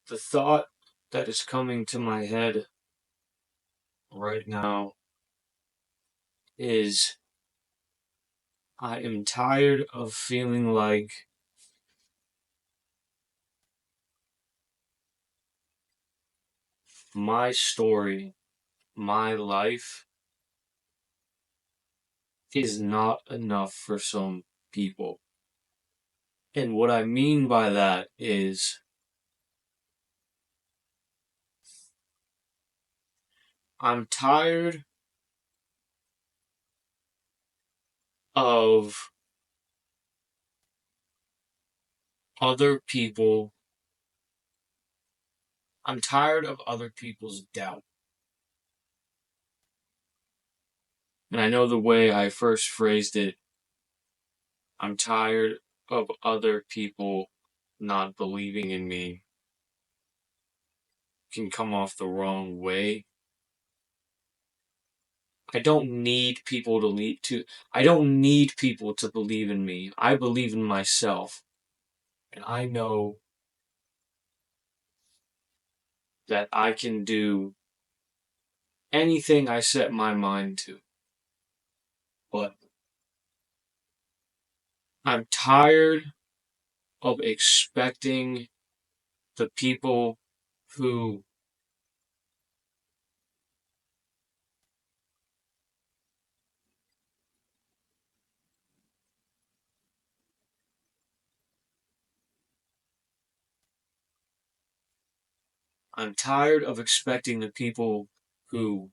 The thought that is coming to my head right now is I am tired of feeling like my story, my life is not enough for some people. And what I mean by that is I'm tired of other people. I'm tired of other people's doubt. And I know the way I first phrased it, I'm tired of other people not believing in me, can come off the wrong way. I don't need people to I don't need people to believe in me. I believe in myself. And I know that I can do anything I set my mind to. But I'm tired of expecting the people who I'm tired of expecting the people who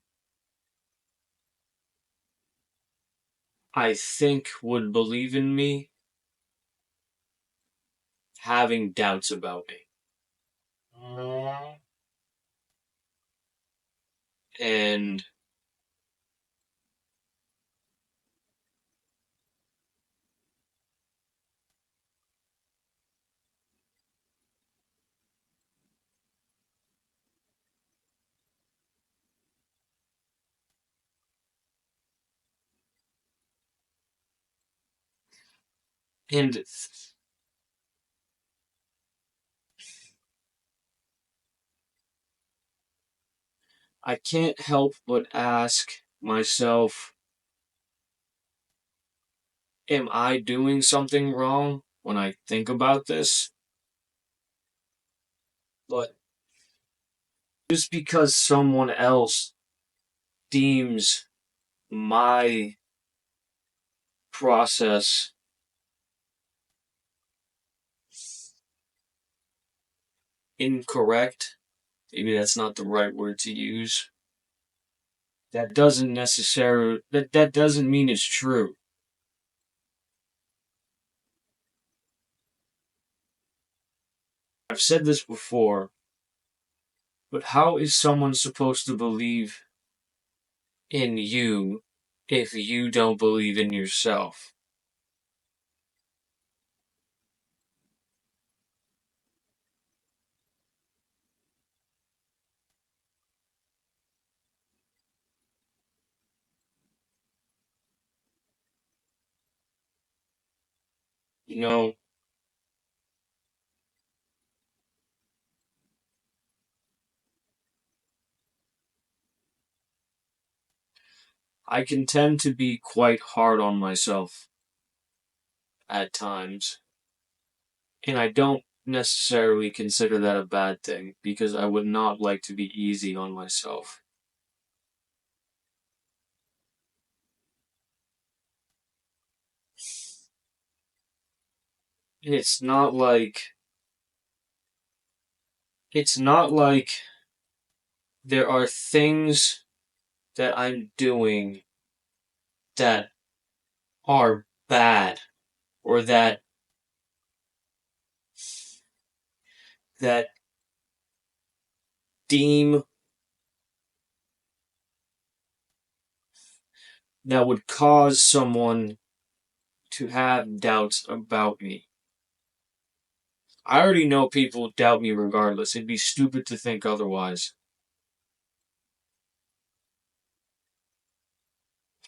I think would believe in me having doubts about me. And and I can't help but ask myself, am I doing something wrong when I think about this? But just because someone else deems my process incorrect, maybe that's not the right word to use, that doesn't mean it's true. I've said this before, but how is someone supposed to believe in you if you don't believe in yourself? You know, I can tend to be quite hard on myself at times, and I don't necessarily consider that a bad thing because I would not like to be easy on myself. It's not like it's not like there are things that I'm doing that are bad or that deem that would cause someone to have doubts about me. I already know people doubt me regardless. It'd be stupid to think otherwise.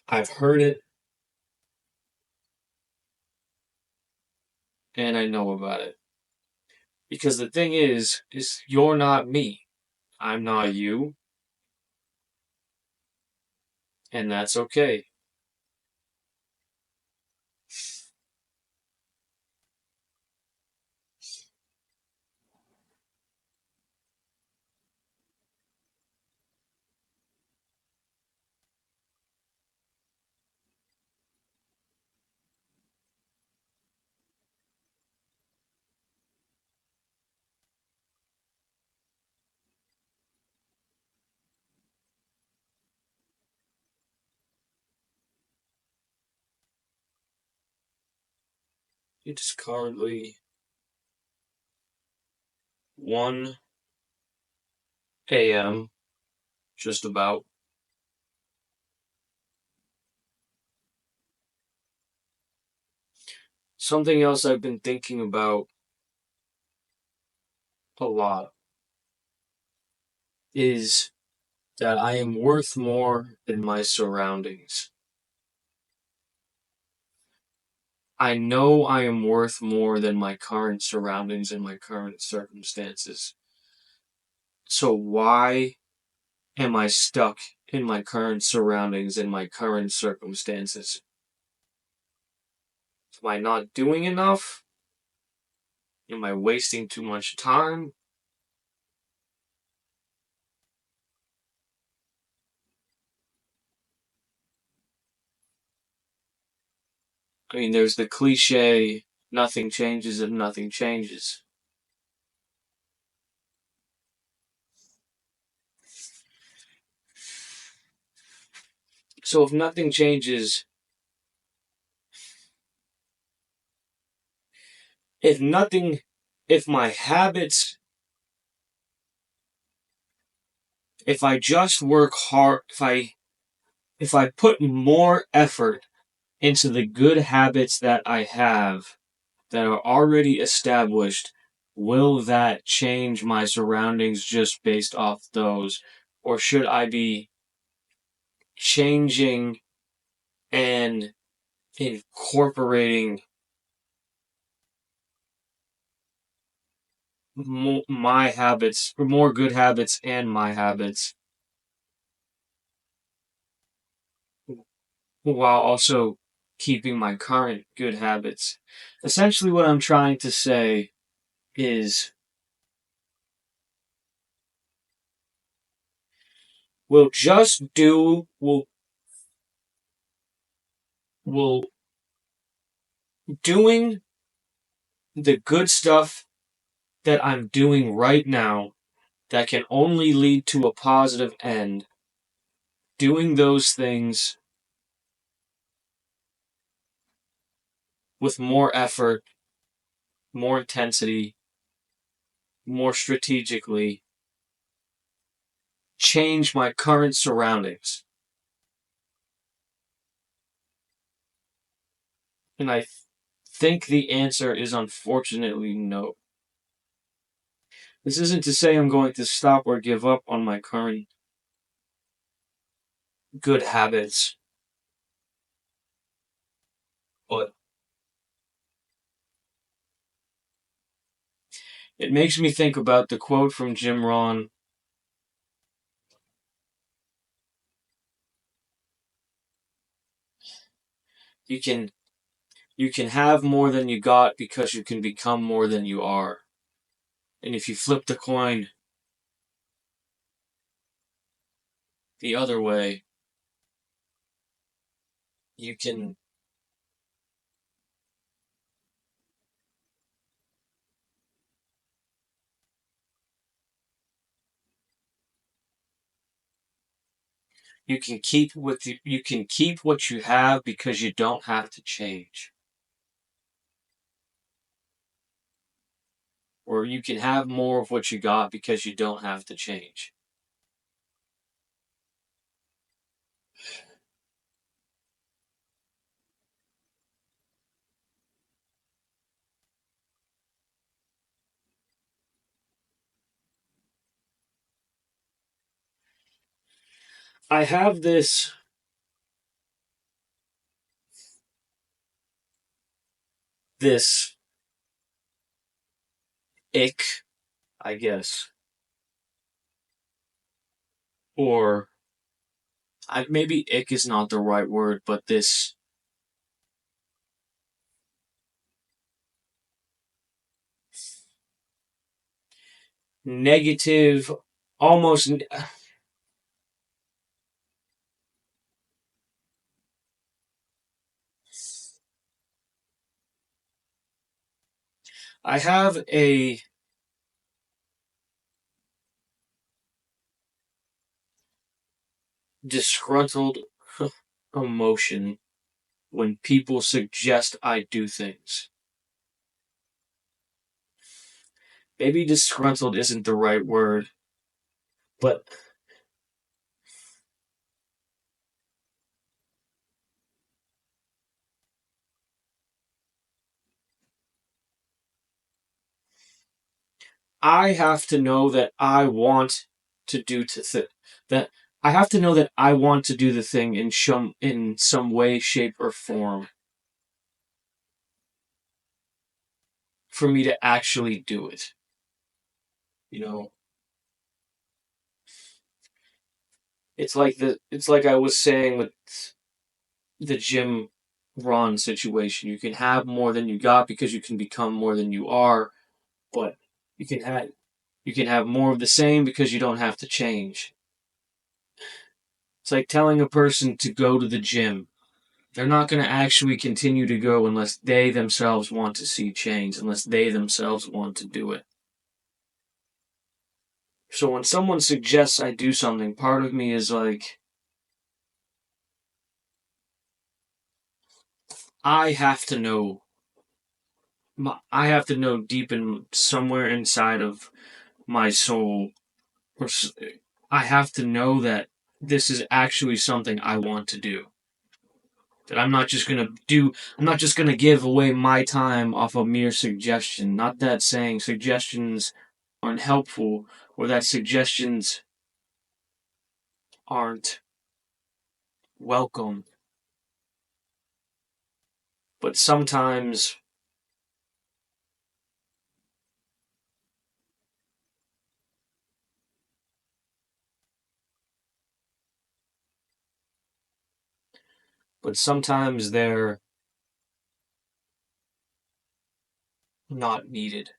I've heard it and I know about it. Because the thing is you're not me. I'm not you, and that's okay. It's currently 1 a.m., just about. Something else I've been thinking about a lot is that I am worth more than my surroundings. I know I am worth more than my current surroundings and my current circumstances. So why am I stuck in my current surroundings and my current circumstances? Am I not doing enough? Am I wasting too much time? I mean, there's the cliche, nothing changes if nothing changes. So if nothing changes, if nothing, if my habits, if I just work hard, if I put more effort into the good habits that I have that are already established, will that change my surroundings just based off those? Or should I be changing and incorporating my habits, or more good habits and my habits, while also keeping my current good habits? Essentially, what I'm trying to say is we'll just do, we'll doing the good stuff that I'm doing right now that can only lead to a positive end, doing those things with more effort, more intensity, more strategically, change my current surroundings. And I think the answer is unfortunately no. This isn't to say I'm going to stop or give up on my current good habits, but it makes me think about the quote from Jim Rohn. You can you can have more than you got because you can become more than you are. And if you flip the coin the other way, you can you can keep what you have because you don't have to change. Or you can have more of what you got because you don't have to change. I have this ick, I guess, or maybe ick is not the right word, but this negative, almost. I have a disgruntled emotion when people suggest I do things. Maybe disgruntled isn't the right word, but I have to know that I want to do that I have to know that I want to do the thing in some way, shape, or form for me to actually do it. You know, it's like I was saying with the Jim Ron situation. You can have more than you got because you can become more than you are, but you can have you can have more of the same because you don't have to change. It's like telling a person to go to the gym. They're not going to actually continue to go unless they themselves want to see change, unless they themselves want to do it. So when someone suggests I do something, part of me is like, I have to know. I have to know deep in somewhere inside of my soul, or I have to know that this is actually something I want to do. That I'm not just gonna give away my time off a mere suggestion. Not that saying suggestions aren't helpful or that suggestions aren't welcome. But sometimes they're not needed.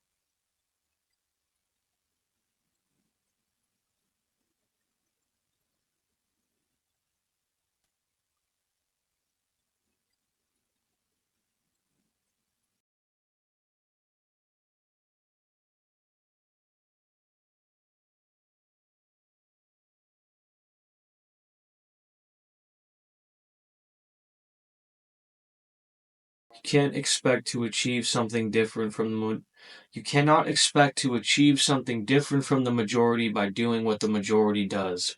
You can't expect to achieve something different from the you cannot expect to achieve something different from the majority by doing what the majority does.